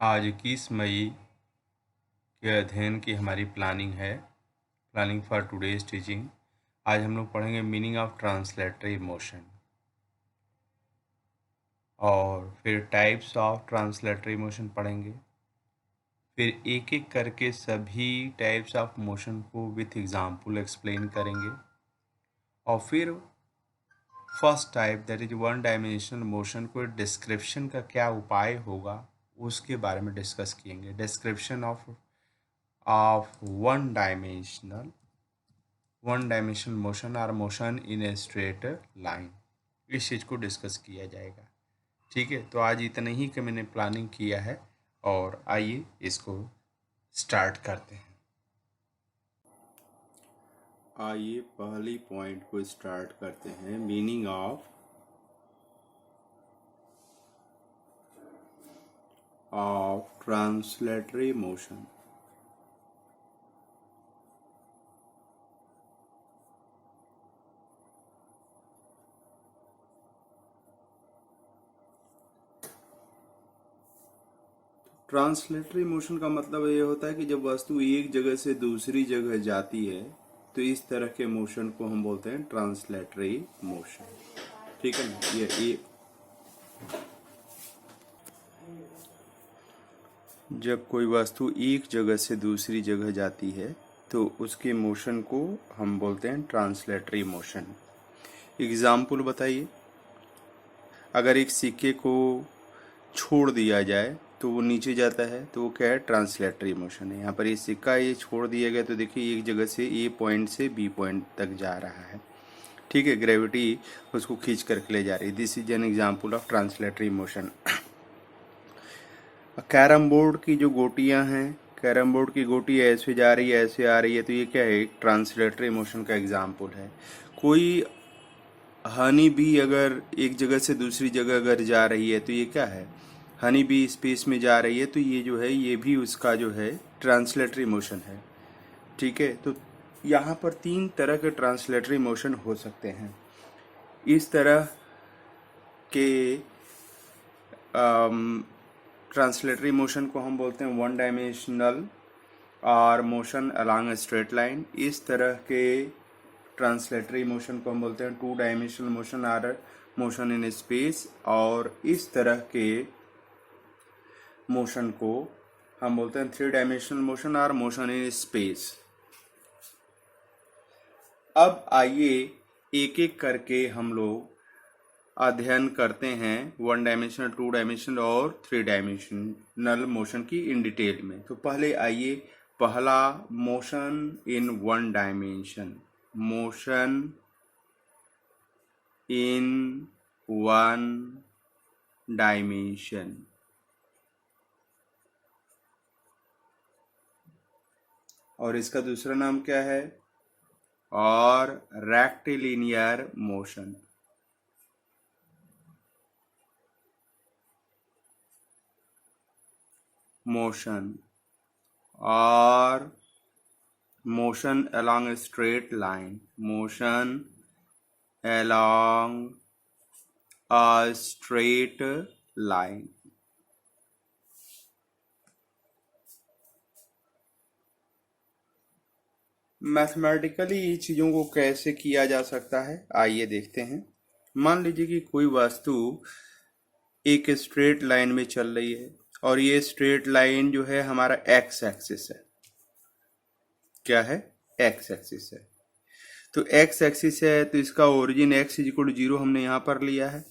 आज 21 मई के अध्ययन की हमारी प्लानिंग है, प्लानिंग फॉर टुडेज टीचिंग। आज हम लोग पढ़ेंगे मीनिंग ऑफ ट्रांसलेटरी मोशन और फिर टाइप्स ऑफ ट्रांसलेटरी मोशन पढ़ेंगे। फिर एक एक करके सभी टाइप्स ऑफ मोशन को विथ एग्जाम्पल एक्सप्लेन करेंगे और फिर first type that is one dimensional motion को डिस्क्रिप्शन का क्या उपाय होगा उसके बारे में डिस्कस किएंगे। Description of one dimensional motion और motion in a straight line, इस चीज़ को डिस्कस किया जाएगा। ठीक है, तो आज इतना ही कि मैंने प्लानिंग किया है और आइए इसको स्टार्ट करते हैं। आइए पहली पॉइंट को स्टार्ट करते हैं, meaning of translatory motion. Translatory motion का मतलब ये होता है कि जब वस्तु एक जगह से दूसरी जगह जाती है तो इस तरह के मोशन को हम बोलते हैं ट्रांसलेटरी मोशन। ठीक है ना, ये जब कोई वस्तु एक जगह से दूसरी जगह जाती है तो उसके मोशन को हम बोलते हैं ट्रांसलेटरी मोशन। एग्जाम्पल बताइए, अगर एक सिक्के को छोड़ दिया जाए तो वो नीचे जाता है तो वो क्या है, ट्रांसलेटरी मोशन है। यहाँ पर ये सिक्का ये छोड़ दिया गया तो देखिए एक जगह से ए पॉइंट से बी पॉइंट तक जा रहा है। ठीक है, ग्रेविटी उसको खींच करके ले जा रही है। This is an example of translatory motion. Carrom board की जो गोटियां हैं, कैरम बोर्ड की गोटी ऐसे जा रही है ऐसे आ रही है तो ये क्या है, एक ट्रांसलेटरी मोशन का एग्जाम्पल है। कोई हनी बी अगर एक जगह से दूसरी जगह अगर जा रही है तो ये क्या है, हनी बी स्पेस में जा रही है तो ये जो है ये भी उसका जो है ट्रांसलेटरी मोशन है। ठीक है, तो यहाँ पर तीन तरह के ट्रांसलेटरी मोशन हो सकते हैं। इस तरह के ट्रांसलेटरी मोशन को हम बोलते हैं वन डायमेंशनल और मोशन अलोंग स्ट्रेट लाइन। इस तरह के ट्रांसलेटरी मोशन को हम बोलते हैं टू डायमेंशनल मोशन और मोशन इन स्पेस। और इस तरह के मोशन को हम बोलते हैं थ्री डायमेंशनल मोशन और मोशन इन स्पेस। अब आइए एक एक करके हम लोग अध्ययन करते हैं वन डायमेंशनल, टू डायमेंशनल और थ्री डायमेंशनल मोशन की इन डिटेल में। तो पहले आइए, पहला motion in one dimension, motion in one dimension. और इसका दूसरा नाम क्या है, और रेक्टिलिनियर मोशन। मोशन और motion along a straight line, motion along a straight line। Mathematically चीज़ों को कैसे किया जा सकता है आइए देखते हैं। मान लीजिए कि कोई वस्तु एक स्ट्रेट लाइन में चल रही है और ये स्ट्रेट लाइन जो है हमारा एक्स एक्सिस है। क्या है, एक्स एक्सिस है। तो एक्स एक्सिस है तो इसका origin x is equal to 0 हमने यहाँ पर लिया है।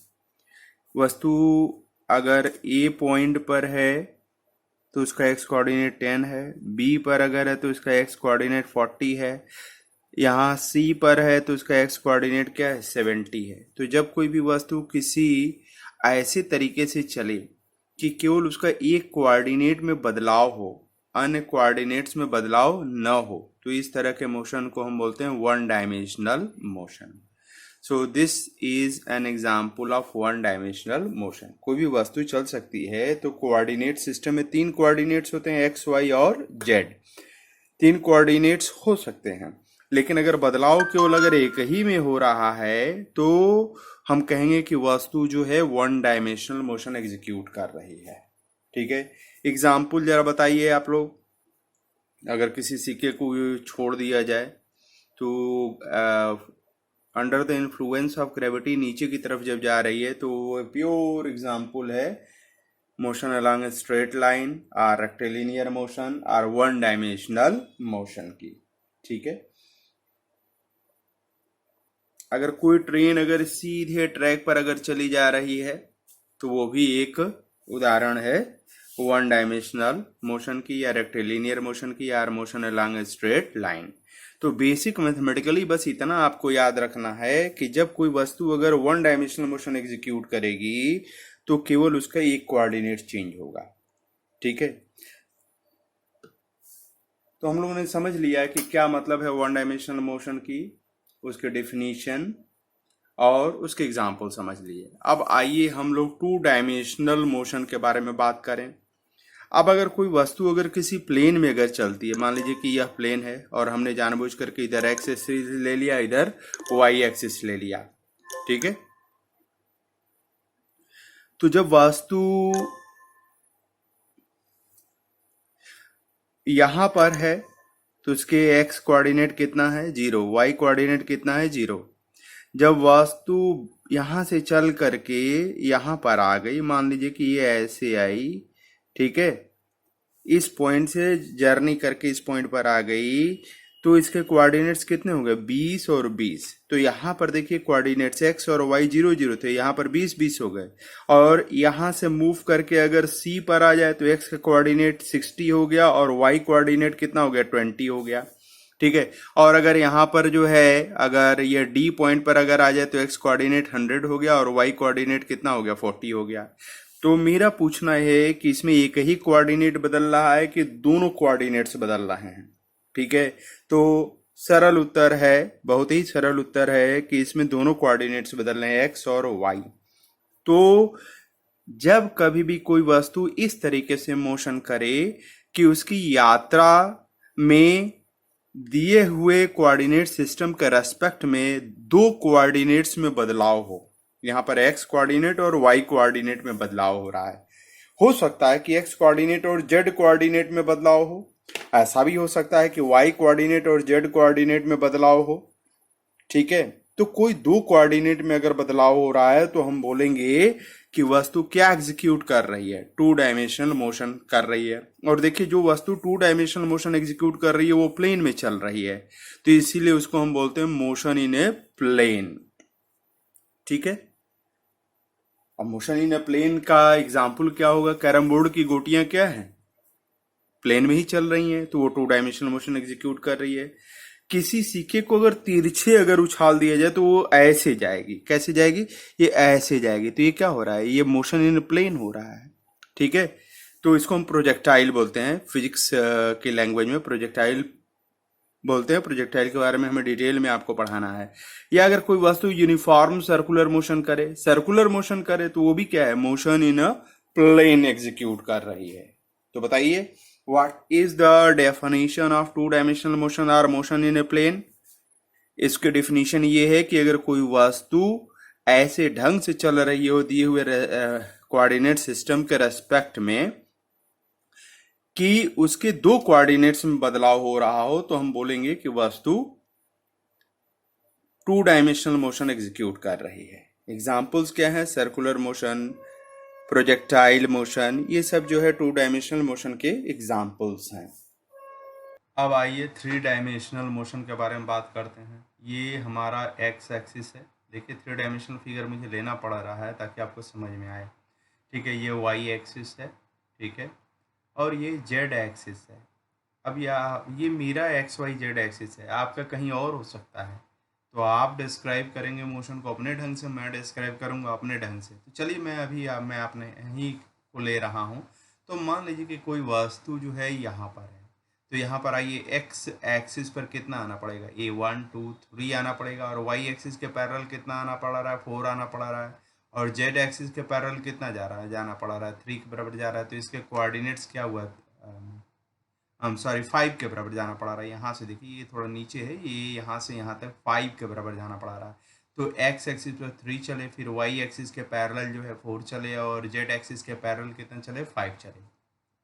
वस्तु अगर ए पॉइंट पर है तो उसका एक्स कोऑर्डिनेट 10 है, बी पर अगर है तो इसका एक्स कोऑर्डिनेट 40 है, यहाँ सी पर है तो उसका एक्स कोऑर्डिनेट क्या है, 70 है। तो जब कोई भी वस्तु किसी ऐसे तरीके से चले कि केवल उसका एक कोऑर्डिनेट में बदलाव हो, अन्य कोऑर्डिनेट्स में बदलाव न हो, तो इस तरह के मोशन को हम बोलते हैं one dimensional motion. So this is an example of one dimensional motion. कोई भी वस्तु चल सकती है तो कोऑर्डिनेट सिस्टम में तीन कोऑर्डिनेट्स होते हैं, एक्स वाई और जेड। तीन कोऑर्डिनेट्स हो सकते हैं, लेकिन अगर बदलाव केवल अगर एक ही में हो रहा है तो हम कहेंगे कि वस्तु जो है वन डायमेंशनल मोशन एग्जीक्यूट कर रही है। ठीक है, एग्जाम्पल जरा बताइए आप लोग। अगर किसी सिक्के को छोड़ दिया जाए तो under the influence of gravity नीचे की तरफ जब जा रही है, तो वो प्योर एग्जाम्पल है मोशन अलोंग ए स्ट्रेट लाइन और रेक्टिलिनियर मोशन और वन डायमेंशनल मोशन की। ठीक है। अगर कोई ट्रेन अगर सीधे ट्रैक पर अगर चली जा रही है तो वो भी एक उदाहरण है वन डायमेंशनल मोशन की या रेक्टिलिनियर मोशन की या मोशन अलोंग ए स्ट्रेट लाइन। तो बेसिक मैथमेटिकली बस इतना आपको याद रखना है कि जब कोई वस्तु अगर वन डायमेंशनल मोशन एग्जीक्यूट करेगी तो केवल उसका एक कोऑर्डिनेट चेंज होगा। ठीक है। तो हम लोगों ने समझ लिया कि क्या मतलब है वन डायमेंशनल मोशन की, उसके डेफिनेशन और उसके एग्जाम्पल समझ लिए। अब आइए हम लोग टू डायमेंशनल मोशन के बारे में बात करें। अब अगर कोई वस्तु अगर किसी प्लेन में अगर चलती है, मान लीजिए कि यह प्लेन है और हमने जानबूझ करके इधर एक्सिस ले लिया, इधर वाई एक्सिस ले लिया। ठीक है। तो जब वस्तु यहां पर है तो उसके एक्स कोऑर्डिनेट कितना है 0, वाई कोऑर्डिनेट कितना है 0। जब वस्तु यहां से चल करके यहां पर आ गई, मान लीजिए कि ये ऐसे आई, ठीक है, इस पॉइंट से जर्नी करके इस पॉइंट पर आ गई, तो इसके कोऑर्डिनेट्स कितने हो गए 20 और 20। तो यहाँ पर देखिए कोऑर्डिनेट्स एक्स और वाई 0 0 थे, यहाँ पर 20 20 हो गए। और यहाँ से मूव करके अगर सी पर आ जाए तो एक्स का कोऑर्डिनेट 60 हो गया और वाई कोऑर्डिनेट कितना हो गया 20 हो गया। ठीक है। और अगर यहाँ पर जो है अगर ये डी पॉइंट पर अगर आ जाए तो एक्स कोऑर्डिनेट 100 हो गया और वाई कोऑर्डिनेट कितना हो गया 40 हो गया। तो मेरा पूछना है कि इसमें एक ही कोऑर्डिनेट बदल रहा है कि दोनों कोऑर्डिनेट्स बदल रहे हैं। ठीक है। तो सरल उत्तर है, बहुत ही सरल उत्तर है कि इसमें दोनों कोऑर्डिनेट्स बदल रहे हैं, एक्स और वाई। तो जब कभी भी कोई वस्तु इस तरीके से मोशन करे कि उसकी यात्रा में दिए हुए कोऑर्डिनेट सिस्टम के रेस्पेक्ट में दो कोऑर्डिनेट्स में बदलाव हो, यहाँ पर एक्स कोऑर्डिनेट और वाई कोऑर्डिनेट में बदलाव हो रहा है। हो सकता है कि एक्स कोऑर्डिनेट और जेड कोऑर्डिनेट में बदलाव हो, ऐसा भी हो सकता है कि वाई कोऑर्डिनेट और जेड कोऑर्डिनेट में बदलाव हो। ठीक है। तो कोई दो कोऑर्डिनेट में अगर बदलाव हो रहा है तो हम बोलेंगे कि वस्तु क्या एग्जीक्यूट कर रही है, टू डायमेंशनल मोशन कर रही है। और देखिए जो वस्तु टू डायमेंशनल मोशन एग्जीक्यूट कर रही है वो प्लेन में चल रही है, तो इसीलिए उसको हम बोलते हैं मोशन इन ए प्लेन। ठीक है। अब मोशन इन ए प्लेन का एग्जाम्पल क्या होगा, कैरम बोर्ड की गोटियां क्या है, प्लेन में ही चल रही हैं, तो वो टू डायमेंशनल मोशन एग्जीक्यूट कर रही है। किसी सिक्के को अगर तिरछे अगर उछाल दिया जाए तो वो ऐसे जाएगी, कैसे जाएगी, ये ऐसे जाएगी। तो ये क्या हो रहा है, ये मोशन इन प्लेन हो रहा है। ठीक है। तो इसको हम प्रोजेक्टाइल बोलते हैं, फिजिक्स के लैंग्वेज में प्रोजेक्टाइल बोलते हैं। प्रोजेक्टाइल के बारे में हमें डिटेल में आपको पढ़ाना है। या अगर कोई वस्तु यूनिफॉर्म सर्कुलर मोशन करे, सर्कुलर मोशन करे, तो वो भी क्या है, motion in a plane execute कर रही है। तो बताइए What is the definition of two dimensional motion or motion in a plane? इसके डेफिनेशन ये है कि अगर कोई वस्तु ऐसे ढंग से चल रही हो दिए हुए कोऑर्डिनेट सिस्टम के रेस्पेक्ट में कि उसके दो कोऑर्डिनेट्स में बदलाव हो रहा हो, तो हम बोलेंगे कि वस्तु टू डायमेंशनल मोशन एग्जीक्यूट कर रही है। एग्जाम्पल्स क्या है, सर्कुलर मोशन, प्रोजेक्टाइल मोशन, ये सब जो है टू डायमेंशनल मोशन के एग्जाम्पल्स हैं। अब आइए थ्री डायमेंशनल मोशन के बारे में बात करते हैं। ये हमारा एक्स एक्सिस है। देखिए थ्री डायमेंशनल फिगर मुझे लेना पड़ रहा है ताकि आपको समझ में आए। ठीक है। ये वाई एक्सिस है, ठीक है, और ये जेड एक्सिस है। अब ये मेरा एक्स वाई जेड एक्सिस है, आपका कहीं और हो सकता है। तो आप डिस्क्राइब करेंगे मोशन को अपने ढंग से, मैं डिस्क्राइब करूंगा अपने ढंग से। तो चलिए मैं अपने ही को ले रहा हूं। तो मान लीजिए कि कोई वस्तु जो है यहाँ पर है, तो यहाँ पर आइए एक्स एक्सिस पर कितना आना पड़ेगा, ए 1 2 3 आना पड़ेगा, और वाई एक्सिस के पैरेलल कितना आना पड़ रहा है, 4 आना पड़ रहा है, और जेड एक्सिस के पैरेलल कितना जाना पड़ रहा है, 3 के बराबर जा रहा है। तो इसके कोऑर्डिनेट्स क्या हुआ, सॉरी 5 के बराबर जाना पड़ा रहा है। यहाँ से देखिए ये थोड़ा नीचे है, ये यहाँ से यहाँ तक 5 के बराबर जाना पड़ा रहा है। तो एक्स एक्सिस पर 3 चले, फिर वाई एक्सिस के पैरेलल जो है 4 चले, और जेड एक्सिस के पैरेलल कितना चले 5 चले।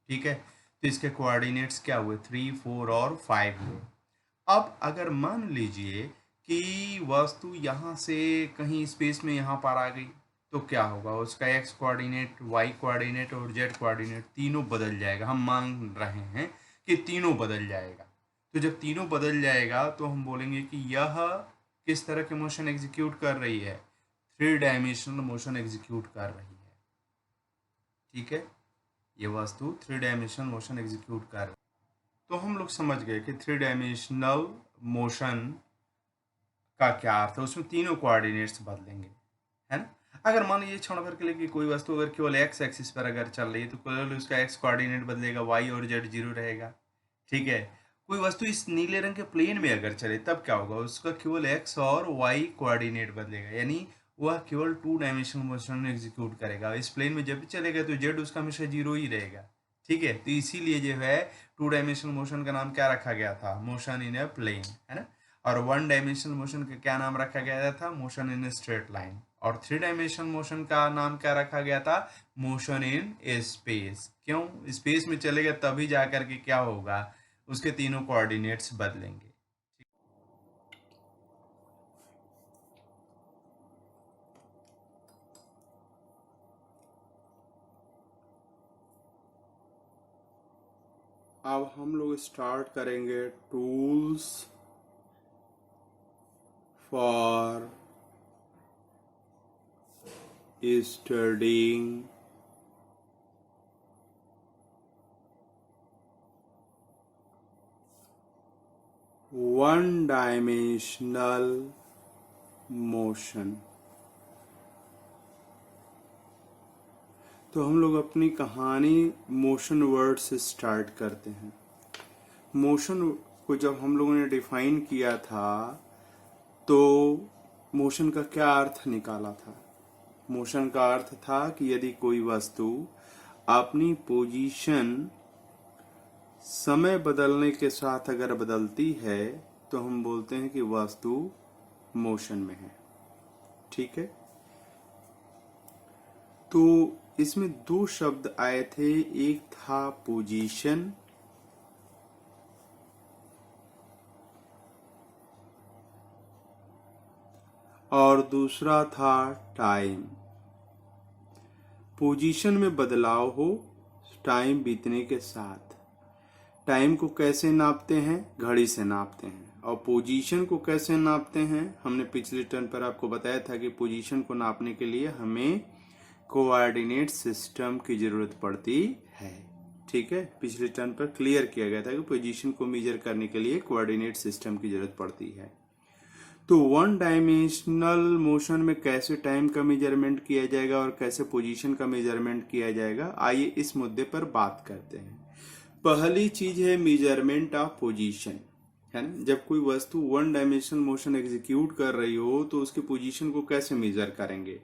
ठीक है, तो इसके कोऑर्डिनेट्स क्या हुए, 3, 4 और 5 हुए। अब अगर मान लीजिए कि वस्तु यहाँ से कहीं स्पेस में यहाँ पर आ गई, तो क्या होगा, उसका एक्स कोऑर्डिनेट, वाई कोऑर्डिनेट और जेड कोऑर्डिनेट तीनों बदल जाएगा। हम मान रहे हैं कि तीनों बदल जाएगा। तो जब तीनों बदल जाएगा तो हम बोलेंगे कि यह किस तरह के मोशन एग्जीक्यूट कर रही है, 3 डायमेंशनल मोशन एग्जीक्यूट कर रही है। ठीक है, ये वस्तु 3 डायमेंशनल मोशन एग्जीक्यूट कर रही है। तो हम लोग समझ गए कि 3 डायमेंशनल मोशन का क्या अर्थ है, उसमें तीनों कोऑर्डिनेट्स बदलेंगे, है ना। अगर मान लीजिए क्षण भर के लिए कि कोई वस्तु अगर केवल एक्स एक्सिस पर अगर चल रही है तो केवल उसका एक्स कोऑर्डिनेट बदलेगा, वाई और जेड जीरो रहेगा। ठीक है, कोई वस्तु इस नीले रंग के प्लेन में अगर चले तब क्या होगा, उसका केवल एक्स और वाई कोऑर्डिनेट बदलेगा, यानी वह केवल 2 डायमेंशनल मोशन एग्जीक्यूट करेगा। इस प्लेन में जब भी चलेगा तो जेड उसका हमेशा जीरो ही रहेगा। ठीक है, तो इसीलिए जो है 2 डायमेंशनल मोशन का नाम क्या रखा गया था, मोशन इन ए प्लेन, है ना। और 1 डायमेंशनल मोशन का क्या नाम रखा गया था, motion in a straight line. और 3 डायमेंशनल मोशन का नाम क्या रखा गया था, मोशन इन स्पेस। क्यों, स्पेस में चलेगा तभी जाकर के क्या होगा, उसके तीनों कोऑर्डिनेट्स बदलेंगे। अब हम लोग स्टार्ट करेंगे tools for studying one dimensional motion। तो हम लोग अपनी कहानी मोशन वर्ड से स्टार्ट करते हैं। मोशन को जब हम लोगों ने डिफाइन किया था तो मोशन का क्या अर्थ निकाला था। मोशन का अर्थ था कि यदि कोई वस्तु अपनी पोजीशन समय बदलने के साथ अगर बदलती है तो हम बोलते हैं कि वस्तु मोशन में है। ठीक है, तो इसमें 2 शब्द आए थे, एक था पोजीशन और दूसरा था टाइम। पोजीशन में बदलाव हो टाइम बीतने के साथ। टाइम को कैसे नापते हैं, घड़ी से नापते हैं। और पोजीशन को कैसे नापते हैं, हमने पिछले टर्न पर आपको बताया था कि पोजीशन को नापने के लिए हमें कोऑर्डिनेट सिस्टम की जरूरत पड़ती है। ठीक है, पिछले टर्न पर क्लियर किया गया था कि पोजीशन को मेजर करने के लिए कोऑर्डिनेट सिस्टम की जरूरत पड़ती है। तो 1 डायमेंशनल मोशन में कैसे टाइम का मेजरमेंट किया जाएगा और कैसे पोजीशन का मेजरमेंट किया जाएगा, आइए इस मुद्दे पर बात करते हैं। पहली चीज है मेजरमेंट ऑफ पोजीशन, है ना। जब कोई वस्तु 1 डायमेंशनल मोशन एग्जीक्यूट कर रही हो तो उसके पोजीशन को कैसे मेजर करेंगे।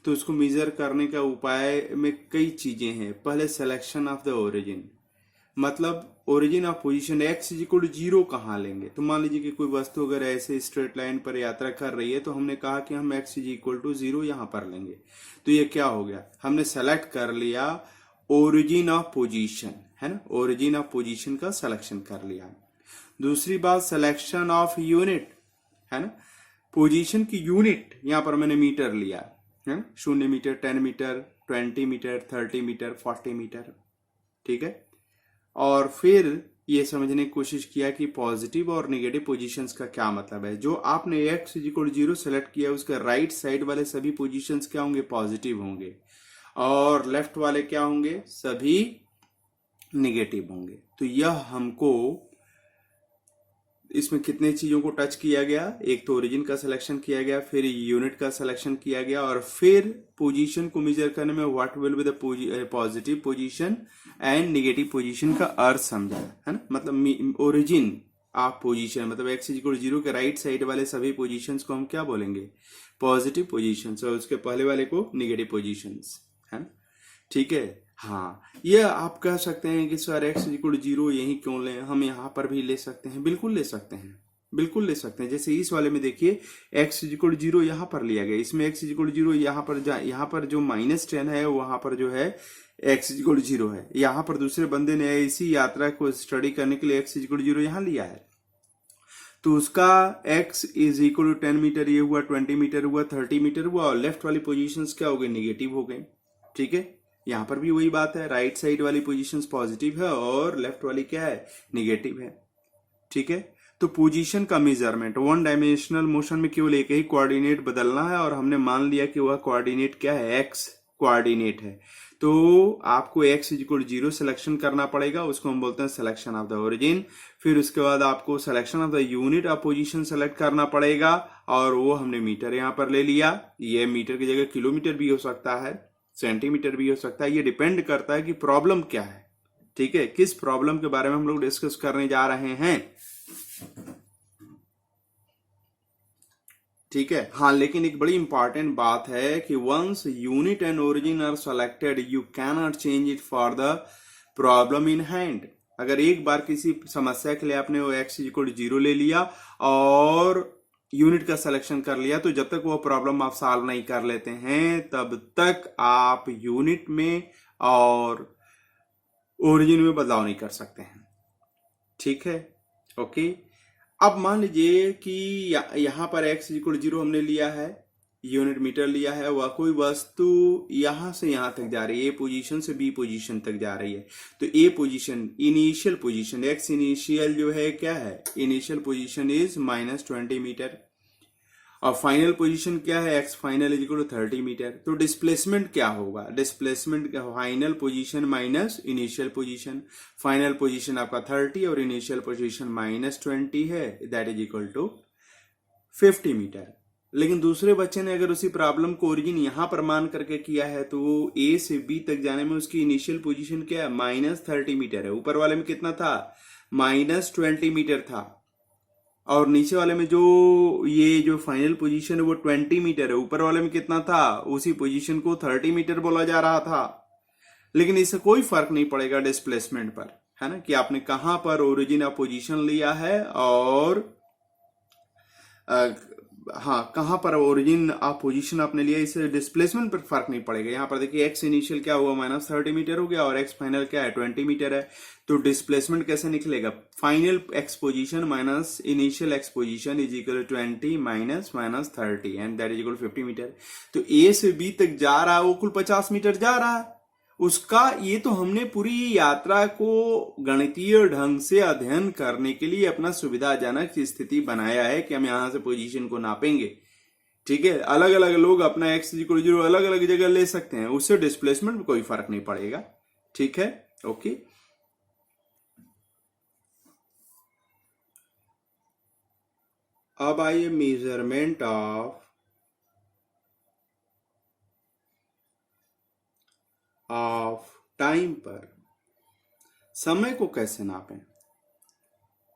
तो उसको मेजर करने का उपाय में कई चीजें हैं। पहले सिलेक्शन ऑफ द ओरिजिन, मतलब origin of position x equal 0 कहाँ लेंगे। तो मान लीजिए कि कोई वस्तु अगर ऐसे स्ट्रेट लाइन पर यात्रा कर रही है तो हमने कहा कि हम एक्स इक्वल टू 0 यहाँ पर लेंगे। तो ये क्या हो गया, हमने सेलेक्ट कर लिया ओरिजिन ऑफ पोजीशन, है ना। ओरिजिन ऑफ पोजीशन का सिलेक्शन कर लिया। दूसरी बात सिलेक्शन ऑफ यूनिट, है ना। पोजीशन की यूनिट यहाँ पर मैंने मीटर लिया, है ना। 0 meter, 10 meter, 20 meter, 30 meter, 40 meter. ठीक है, और फिर ये समझने की कोशिश किया कि पॉजिटिव और नेगेटिव पोजीशंस का क्या मतलब है। जो आपने x इक्वल 0 सेलेक्ट किया उसके राइट साइड वाले सभी पोजीशंस क्या होंगे, पॉजिटिव होंगे, और लेफ्ट वाले क्या होंगे, सभी नेगेटिव होंगे। तो यह हमको इसमें कितने चीजों को टच किया गया, एक तो ओरिजिन का सिलेक्शन किया गया, फिर यूनिट का सिलेक्शन किया गया, और फिर पोजीशन को मेजर करने में what will be the positive position and negative position का अर्थ समझा, है ना। मतलब ओरिजिन ऑफ पोजीशन मतलब एक्स इक्वल 0 के राइट साइड वाले सभी पोजीशंस को हम क्या बोलेंगे, पॉजिटिव पोजीशंस, और उसके पहले वाले को नेगेटिव पोजीशंस, है ना। ठीक है, हाँ, ये आप कह सकते हैं कि सर एक्स इक्वल 0 यही क्यों लें, हम यहाँ पर भी ले सकते हैं। बिल्कुल ले सकते हैं, बिल्कुल ले सकते हैं। जैसे इस वाले में देखिए एक्स इक्वल 0 यहाँ पर लिया गया, इसमें एक्स इक्वल 0 यहाँ पर जो -10 है वहां पर जो है एक्स इक्वल 0 है। यहाँ पर दूसरे बंदे ने इसी यात्रा को स्टडी करने के लिए एक्स इक्वल 0 यहाँ लिया है, तो उसका x is equal to 10 meter ये हुआ, 20 मीटर हुआ, 30 मीटर हुआ, और लेफ्ट वाली पोजीशंस क्या हो गई, निगेटिव हो गए। ठीक है, यहाँ पर भी वही बात है, राइट साइड वाली पोजीशंस पॉजिटिव है और लेफ्ट वाली क्या है, निगेटिव है। ठीक है, तो पोजीशन का मेजरमेंट वन डायमेंशनल मोशन में केवल एक ही कोऑर्डिनेट बदलना है, और हमने मान लिया कि वह कोऑर्डिनेट क्या है, एक्स कोऑर्डिनेट है। तो आपको x इक्वल 0 सिलेक्शन करना पड़ेगा, उसको हम बोलते हैं सिलेक्शन ऑफ द ओरिजिन। फिर उसके बाद आपको selection of the unit of position select करना पड़ेगा, और वो हमने मीटर यहाँ पर ले लिया। ये मीटर की जगह किलोमीटर भी हो सकता है, सेंटीमीटर भी हो सकता है, ये डिपेंड करता है कि प्रॉब्लम क्या है। ठीक है, किस प्रॉब्लम के बारे में हम लोग डिस्कस करने जा रहे हैं। ठीक है, हाँ, लेकिन एक बड़ी इंपॉर्टेंट बात है कि once unit and origin are selected you can not change it for the problem in hand. अगर एक बार किसी समस्या के लिए आपने वो एक्स इक्वल 0 ले लिया और यूनिट का सिलेक्शन कर लिया, तो जब तक वो प्रॉब्लम आप सॉल्व नहीं कर लेते हैं तब तक आप यूनिट में और ओरिजिन में बदलाव नहीं कर सकते हैं। ठीक है, ओके। अब मान लीजिए कि यहाँ पर x इक्वल 0 हमने लिया है, यूनिट मीटर लिया है, वह कोई वस्तु यहां से यहां तक जा रही है, ए पोजीशन से बी पोजीशन तक जा रही है। तो a position initial position x initial जो है क्या है, इनिशियल पोजीशन इज -20 मीटर, और फाइनल पोजीशन क्या है, x final is equal to 30 metre. तो डिस्प्लेसमेंट क्या होगा, displacement final position minus initial position. Final position आपका 30 और इनिशियल पोजीशन -20 है, that is equal to 50 metre. लेकिन दूसरे बच्चे ने अगर उसी प्रॉब्लम को ओरिजिन यहां पर मान करके किया है, तो वो ए से बी तक जाने में उसकी इनिशियल पोजीशन क्या है, -30 मीटर है। ऊपर वाले में कितना था, -20 मीटर था, और नीचे वाले में ये जो फाइनल पोजीशन है वो 20 मीटर है। ऊपर वाले में कितना था, उसी पोजीशन को 30 मीटर बोला जा रहा था। लेकिन इससे कोई फर्क नहीं पड़ेगा डिस्प्लेसमेंट पर, है ना, कि आपने कहां पर ओरिजिन ऑफ पोजीशन लिया है और हाँ, कहां पर ओरिजिन ऑफ पोजीशन आपने लिया, इससे डिस्प्लेसमेंट पर फर्क नहीं पड़ेगा। यहाँ पर देखिए एक्स इनिशियल क्या हुआ, -30 मीटर हो गया, और एक्स फाइनल क्या है, 20 मीटर है। तो डिस्प्लेसमेंट कैसे निकलेगा, final x position minus initial x position is equal 20 minus -30 and that is equal 50 meter. तो ए से बी तक जा रहा है वो कुल 50 मीटर जा रहा है उसका। ये तो हमने पूरी यात्रा को गणितीय ढंग से अध्ययन करने के लिए अपना सुविधाजनक स्थिति बनाया है कि हम यहां से पोजीशन को नापेंगे। ठीक है, अलग अलग लोग अपना एक्स इक्वल 0 अलग अलग जगह ले सकते हैं, उससे डिस्प्लेसमेंट में कोई फर्क नहीं पड़ेगा। ठीक है, ओके। अब आइए मेजरमेंट ऑफ टाइम पर समय को कैसे नापें।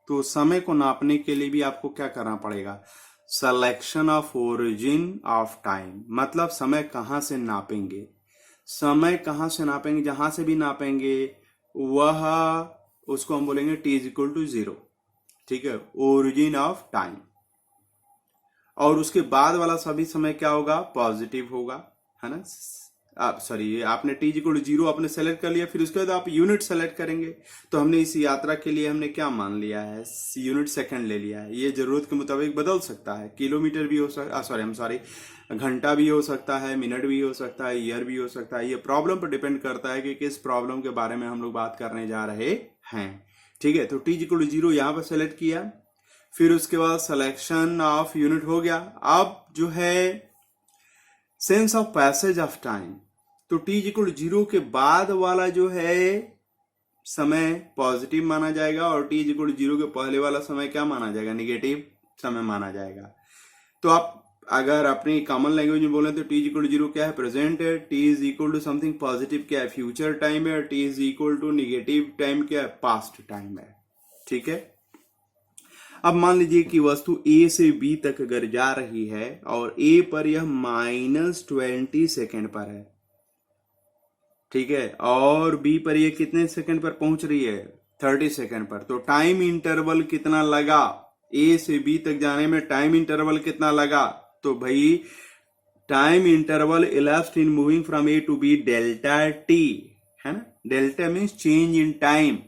तो समय को नापने के लिए भी आपको क्या करना पड़ेगा, selection of origin of time. मतलब समय कहां से नापेंगे, समय कहां से नापेंगे, जहां से भी नापेंगे वह उसको हम बोलेंगे t इज इक्वल टू 0। ठीक है, ओरिजिन ऑफ टाइम। और उसके बाद वाला सभी समय क्या होगा, पॉजिटिव होगा, है ना। सॉरी, आपने t इक्वल टू 0 आपने सेलेक्ट कर लिया, फिर उसके बाद आप यूनिट सेलेक्ट करेंगे। तो हमने इस यात्रा के लिए हमने क्या मान लिया है, यूनिट सेकंड ले लिया है। ये जरूरत के मुताबिक बदल सकता है, किलोमीटर भी हो सकता, घंटा भी हो सकता है, मिनट भी हो सकता है, ईयर भी हो सकता है। ये प्रॉब्लम पर डिपेंड करता है कि किस प्रॉब्लम के बारे में हम लोग बात करने जा रहे हैं। ठीक है, तो t इक्वल टू 0 यहां पर सेलेक्ट किया, फिर उसके बाद सिलेक्शन ऑफ यूनिट हो गया। अब जो है sense of passage of time, तो t इक्वल 0 के बाद वाला जो है समय पॉजिटिव माना जाएगा, और t इक्वल 0 के पहले वाला समय क्या माना जाएगा, निगेटिव समय माना जाएगा। तो आप अगर अपनी कॉमन लैंग्वेज में बोले तो t इक्वल 0 क्या है, प्रेजेंट है, t is equal to something positive क्या है, फ्यूचर टाइम है, t is equal to negative time क्या है, पास्ट टाइम है। ठीक है, अब मान लीजिए कि वस्तु A से B तक अगर जा रही है और A पर यह -20 सेकेंड पर है, ठीक है, और B पर यह कितने सेकेंड पर पहुंच रही है, 30 सेकेंड पर। तो टाइम इंटरवल कितना लगा, A से B तक जाने में टाइम इंटरवल कितना लगा, तो भाई time interval elapsed in moving from A to B delta T, है ना। Delta means change in time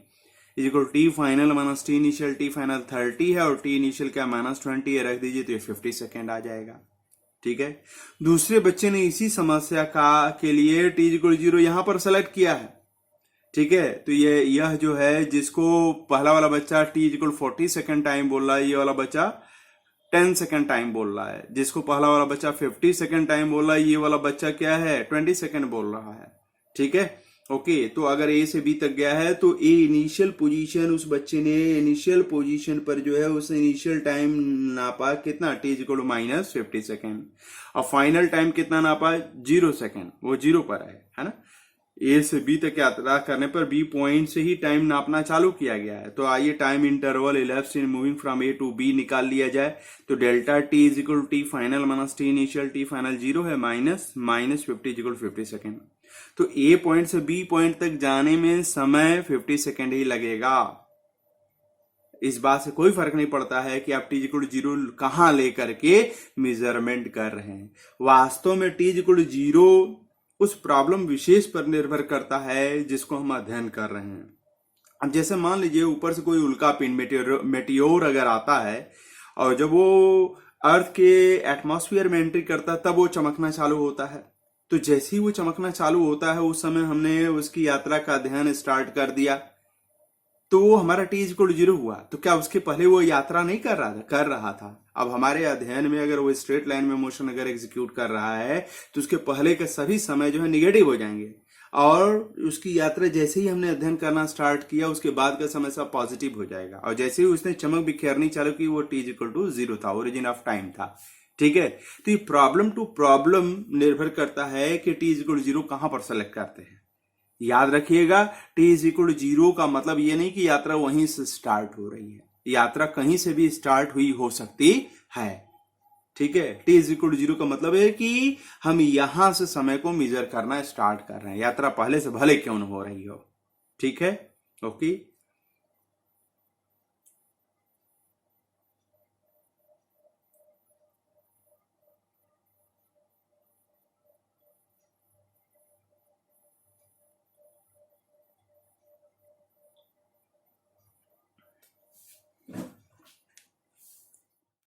is equal T final minus T initial. T final 30 है और टी इनिशियल क्या -20 है, रख दीजिए तो ये 50 सेकेंड आ जाएगा। ठीक है, दूसरे बच्चे ने इसी समस्या का के लिए टी इक्वल 0 यहां पर सेलेक्ट किया है। ठीक है, तो यह जो है जिसको पहला वाला बच्चा टी इक्वल 40 सेकेंड टाइम बोल रहा है, ये वाला बच्चा 10 सेकेंड टाइम बोल रहा है। जिसको पहला वाला बच्चा 50 सेकेंड टाइम बोल रहा है, ये वाला बच्चा क्या है 20 सेकेंड बोल रहा है। ठीक है, ओके। तो अगर ए से बी तक गया है तो ए इनिशियल पोजीशन, उस बच्चे ने इनिशियल पोजीशन पर जो है उसने इनिशियल टाइम नापा कितना, टी इक्वल टू -50 सेकेंड, और फाइनल टाइम कितना नापा 0 सेकेंड, वो 0 पर है ना। ए से बी तक यात्रा करने पर बी पॉइंट से ही टाइम नापना चालू किया गया है। तो आइए time interval elapsed in moving from A to B निकाल लिया जाए। तो delta T is equal T final minus T initial, T final 0 है, माइनस -50 इज इक्वल 50 सेकेंड। तो ए पॉइंट से बी पॉइंट तक जाने में समय 50 सेकेंड ही लगेगा। इस बात से कोई फर्क नहीं पड़ता है कि आप टी इक्वल 0 कहां लेकर के मेजरमेंट कर रहे हैं। वास्तव में टी इक्वल 0 उस प्रॉब्लम विशेष पर निर्भर करता है जिसको हम अध्ययन कर रहे हैं। अब जैसे मान लीजिए ऊपर से कोई उल्का पिंड मेटियोर अगर आता है और जब वो अर्थ के एटमॉस्फेयर में एंट्री करता है तब वो चमकना चालू होता है। तो जैसे ही वो चमकना चालू होता है उस समय हमने उसकी यात्रा का अध्ययन स्टार्ट कर दिया, तो वो हमारा टी इक्वल 0 हुआ। तो क्या उसके पहले वो यात्रा नहीं कर रहा था? अब हमारे अध्ययन में अगर वो स्ट्रेट लाइन में मोशन अगर एग्जीक्यूट कर रहा है तो उसके पहले के सभी समय जो है निगेटिव हो जाएंगे, और उसकी यात्रा जैसे ही हमने अध्ययन करना स्टार्ट किया उसके बाद का समय सब पॉजिटिव हो जाएगा। और जैसे ही उसने चमक बिखेरनी चालू की वो टी इक्वल टू 0 था, ओरिजिन ऑफ टाइम था। ठीक है, तो ये प्रॉब्लम टू प्रॉब्लम निर्भर करता है कि टी इक्वल 0 कहां पर सेलेक्ट करते हैं। याद रखिएगा, टी इज इक्वल 0 का मतलब ये नहीं कि यात्रा वहीं से स्टार्ट हो रही है, यात्रा कहीं से भी स्टार्ट हुई हो सकती है। ठीक है, टी इज इक्वल 0 का मतलब है कि हम यहां से समय को मेजर करना स्टार्ट कर रहे हैं, यात्रा पहले से भले क्यों न हो रही हो। ठीक है, ओके।